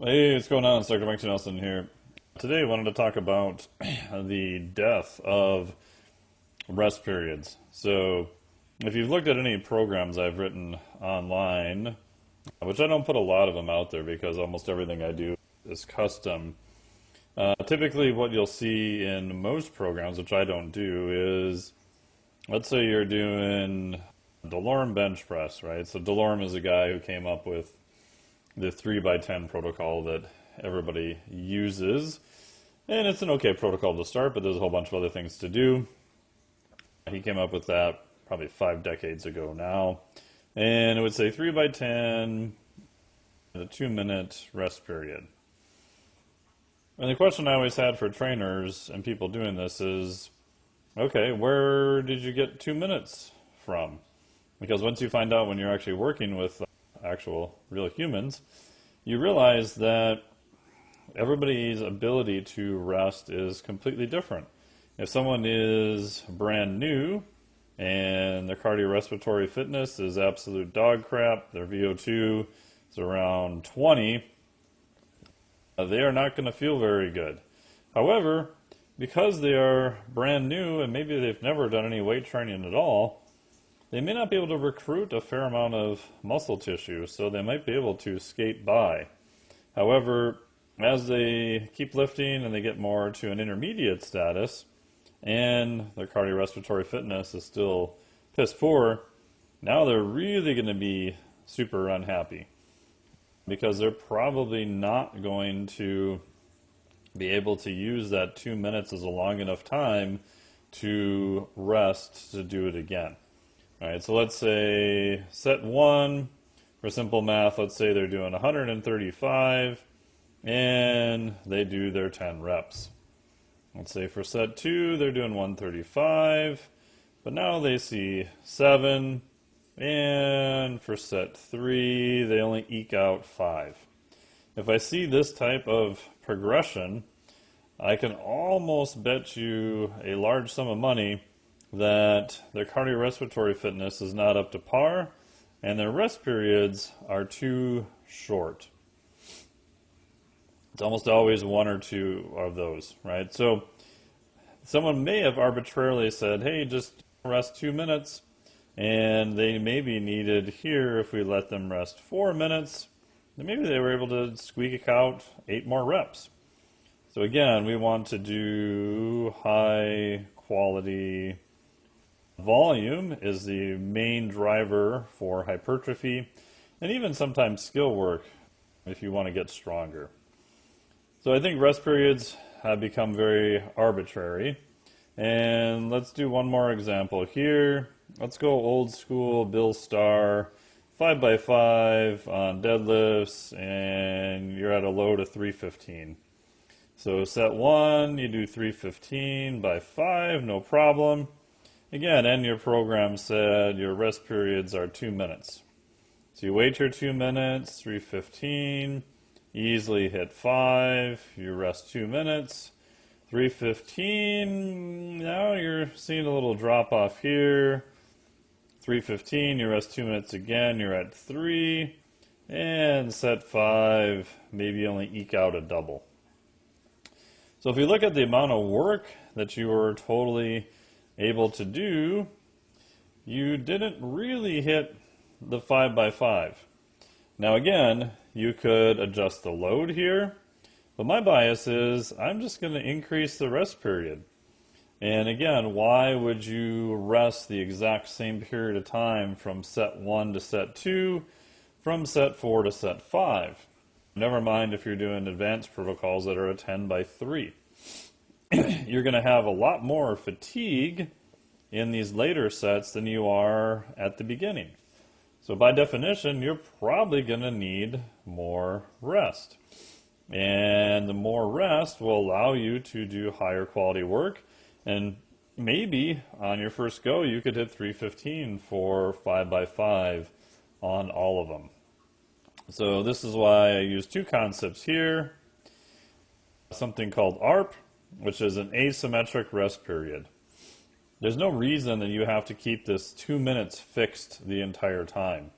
Hey, what's going on? It's Dr. Mike Nelson here. Today I wanted to talk about the death of rest periods. So, if you've looked at any programs I've written online, which I don't put a lot of them out there because almost everything I do is custom, typically what you'll see in most programs, which I don't do, is let's say you're doing DeLorme bench press, right? So DeLorme is a guy who came up with the 3x10 protocol that everybody uses. And it's an okay protocol to start, but there's a whole bunch of other things to do. He came up with that probably 5 decades ago now. And it would say 3x10, a 2-minute rest period. And the question I always had for trainers and people doing this is, okay, where did you get 2 minutes from? Because once you find out when you're actually working with actual real humans, you realize that everybody's ability to rest is completely different. If someone is brand new and their cardiorespiratory fitness is absolute dog crap, their VO2 is around 20, they are not going to feel very good. However, because they are brand new and maybe they've never done any weight training at all, they may not be able to recruit a fair amount of muscle tissue, so they might be able to skate by. However, as they keep lifting and they get more to an intermediate status, and their cardiorespiratory fitness is still piss poor, now they're really going to be super unhappy because they're probably not going to be able to use that 2 minutes as a long enough time to rest to do it again. All right, so let's say set 1, for simple math, let's say they're doing 135 and they do their 10 reps. Let's say for set 2, they're doing 135, but now they see 7, and for set 3, they only eke out 5. If I see this type of progression, I can almost bet you a large sum of money that their cardiorespiratory fitness is not up to par and their rest periods are too short. It's almost always one or two of those, right? So someone may have arbitrarily said, hey, just rest 2 minutes, and they may be needed here if we let them rest 4 minutes, then maybe they were able to squeak out 8 more reps. So again, we want to do high quality. Volume is the main driver for hypertrophy and even sometimes skill work if you want to get stronger. So I think rest periods have become very arbitrary. And let's do one more example here. Let's go old school Bill Starr, 5x5 on deadlifts, and you're at a load of 315. So set 1, you do 315 by 5, no problem. Again, and your program said your rest periods are 2 minutes. So you wait your 2 minutes, 315, easily hit 5, you rest 2 minutes, 315, now you're seeing a little drop off here, 315, you rest 2 minutes again, you're at 3, and set 5, maybe only eke out a double. So if you look at the amount of work that you were totally able to do, you didn't really hit the 5x5. Now again, you could adjust the load here, but my bias is I'm just going to increase the rest period. And again, why would you rest the exact same period of time from set 1 to set 2, from set 4 to set 5? Never mind if you're doing advanced protocols that are a 10x3. You're going to have a lot more fatigue in these later sets than you are at the beginning. So by definition, you're probably going to need more rest. And the more rest will allow you to do higher quality work. And maybe on your first go, you could hit 315 for 5x5 on all of them. So this is why I use two concepts here. Something called ARP, which is an asymmetric rest period. There's no reason that you have to keep this 2 minutes fixed the entire time.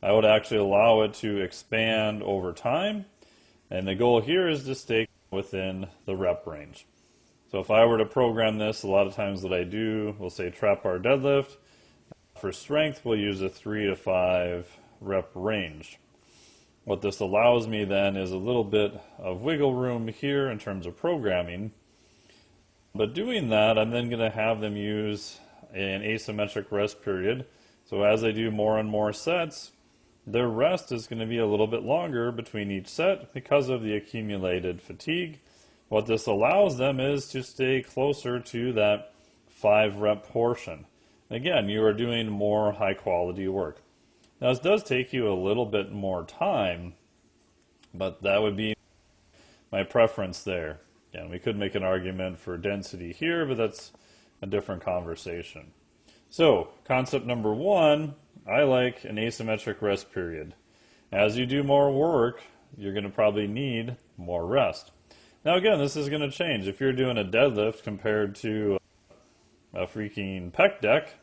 I would actually allow it to expand over time, And the goal here is to stay within the rep range. So if I were to program this, a lot of times what I do, we'll say trap bar deadlift. For strength, we'll use a 3 to 5 rep range. What this allows me then is a little bit of wiggle room here in terms of programming. But doing that, I'm then going to have them use an asymmetric rest period. So as I do more and more sets, their rest is going to be a little bit longer between each set because of the accumulated fatigue. What this allows them is to stay closer to that 5 rep portion. Again, you are doing more high quality work. Now this does take you a little bit more time, but that would be my preference there. Again, we could make an argument for density here, but that's a different conversation. So, concept number 1, I like an asymmetric rest period. As you do more work, you're going to probably need more rest. Now again, this is going to change. If you're doing a deadlift compared to a freaking pec deck,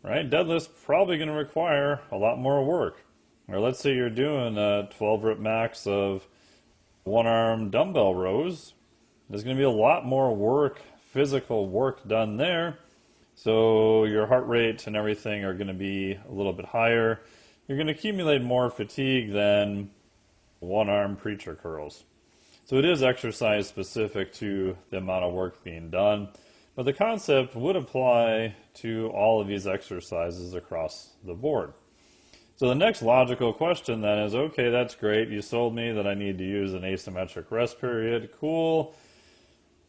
right? Deadlift's probably going to require a lot more work. Or let's say you're doing a 12 rep max of one-arm dumbbell rows. There's going to be a lot more work, physical work done there. So your heart rate and everything are going to be a little bit higher. You're going to accumulate more fatigue than one-arm preacher curls. So it is exercise specific to the amount of work being done. But the concept would apply to all of these exercises across the board. So the next logical question then is, okay, that's great. You sold me that I need to use an asymmetric rest period. Cool.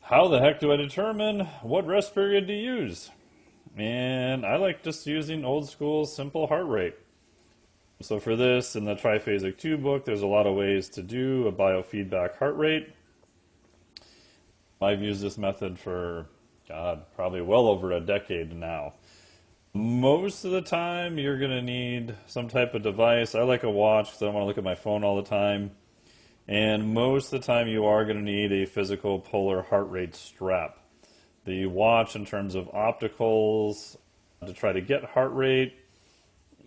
How the heck do I determine what rest period to use? And I like just using old school simple heart rate. So for this, in the Triphasic 2 book, there's a lot of ways to do a biofeedback heart rate. I've used this method for, probably well over a decade now. Most of the time, you're going to need some type of device. I like a watch because I don't want to look at my phone all the time. And most of the time, you are going to need a physical polar heart rate strap. The watch, in terms of opticals, to try to get heart rate,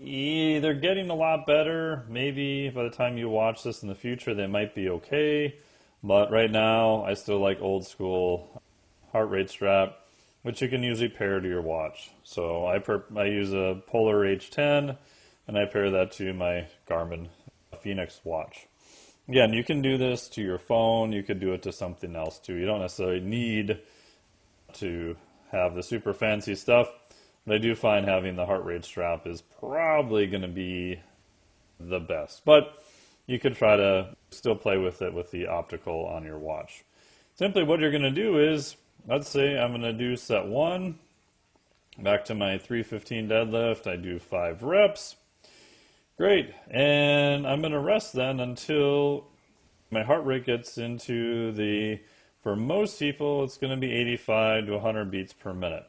they're getting a lot better. Maybe by the time you watch this in the future, they might be okay. But right now, I still like old school heart rate strap, which you can usually pair to your watch. So I use a Polar H10, and I pair that to my Garmin Phoenix watch. Again, you can do this to your phone. You could do it to something else too. You don't necessarily need to have the super fancy stuff. But I do find having the heart rate strap is probably going to be the best. But you could try to still play with it with the optical on your watch. Simply what you're going to do is, let's say I'm going to do set 1. Back to my 315 deadlift, I do 5 reps. Great. And I'm going to rest then until my heart rate gets into the, for most people, it's going to be 85 to 100 beats per minute.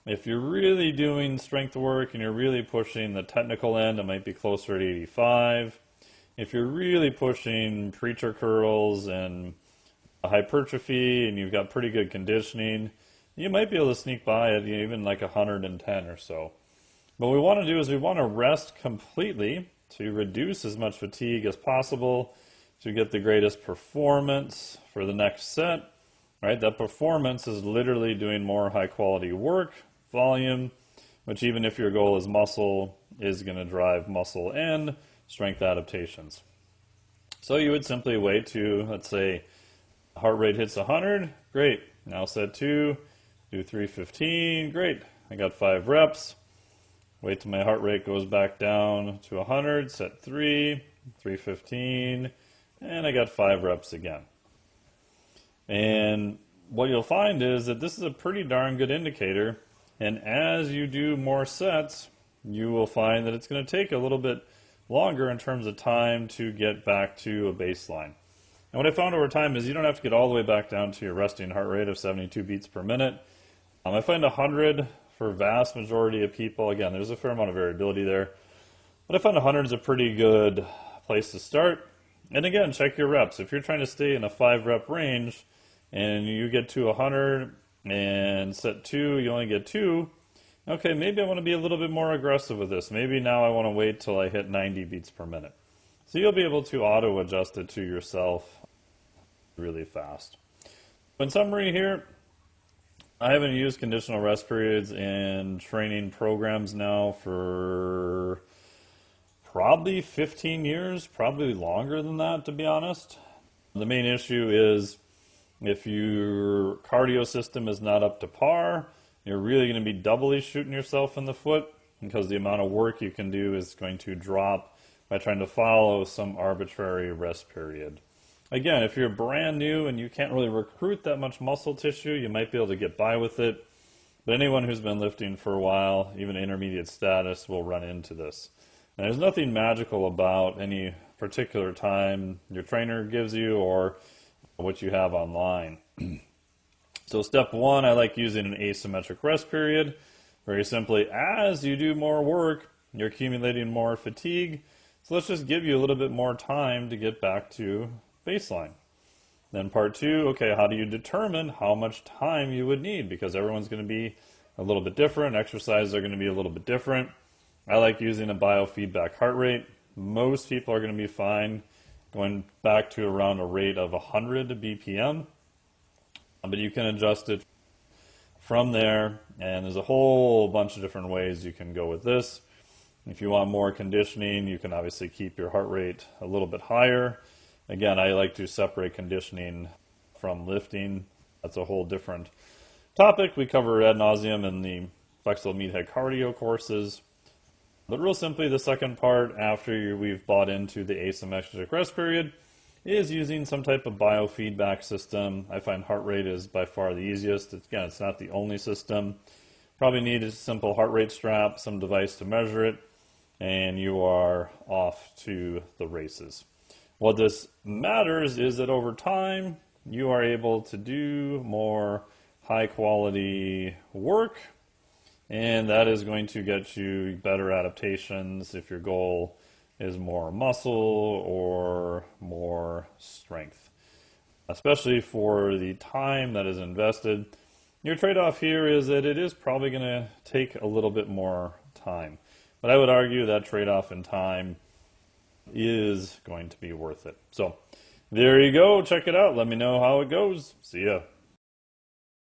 If you're really doing strength work and you're really pushing the technical end, it might be closer to 85. If you're really pushing preacher curls and hypertrophy and you've got pretty good conditioning, you might be able to sneak by it even like 110 or so. What we want to do is we want to rest completely to reduce as much fatigue as possible to get the greatest performance for the next set. Right? That performance is literally doing more high quality work, volume, which even if your goal is muscle, is going to drive muscle and strength adaptations. So you would simply wait to, let's say, heart rate hits 100, great. Now set 2, do 315, great. I got 5 reps. Wait till my heart rate goes back down to 100, set 3, 315, and I got 5 reps again. And what you'll find is that this is a pretty darn good indicator. And as you do more sets, you will find that it's going to take a little bit longer in terms of time to get back to a baseline. And what I found over time is you don't have to get all the way back down to your resting heart rate of 72 beats per minute. I find 100 for vast majority of people. Again, there's a fair amount of variability there. But I find 100 is a pretty good place to start. And again, check your reps. If you're trying to stay in a 5 rep range and you get to 100 and set 2, you only get 2, okay, maybe I want to be a little bit more aggressive with this. Maybe now I want to wait till I hit 90 beats per minute. So you'll be able to auto adjust it to yourself really fast. In summary here, I haven't used conditional rest periods in training programs now for probably 15 years, probably longer than that, to be honest. The main issue is if your cardio system is not up to par, you're really going to be doubly shooting yourself in the foot because the amount of work you can do is going to drop by trying to follow some arbitrary rest period. Again, if you're brand new and you can't really recruit that much muscle tissue, you might be able to get by with it. But anyone who's been lifting for a while, even intermediate status, will run into this. And there's nothing magical about any particular time your trainer gives you or what you have online. So step one, I like using an asymmetric rest period. Very simply, as you do more work, you're accumulating more fatigue. So let's just give you a little bit more time to get back to baseline. Then part two, okay, how do you determine how much time you would need? Because everyone's going to be a little bit different. Exercises are going to be a little bit different. I like using a biofeedback heart rate. Most people are going to be fine going back to around a rate of 100 BPM. But you can adjust it from there, and there's a whole bunch of different ways you can go with this. If you want more conditioning, you can obviously keep your heart rate a little bit higher. Again, I like to separate conditioning from lifting. That's a whole different topic we cover ad nauseum in the flexible meathead cardio courses. But real simply, the second part after we've bought into the asymmetric rest period is using some type of biofeedback system. I find heart rate is by far the easiest. Again, it's not the only system. Probably need a simple heart rate strap, some device to measure it, and you are off to the races. What this matters is that over time, you are able to do more high quality work, and that is going to get you better adaptations if your goal is more muscle or more strength. Especially for the time that is invested. Your trade-off here is that it is probably going to take a little bit more time. But I would argue that trade-off in time is going to be worth it. So there you go. Check it out. Let me know how it goes. See ya.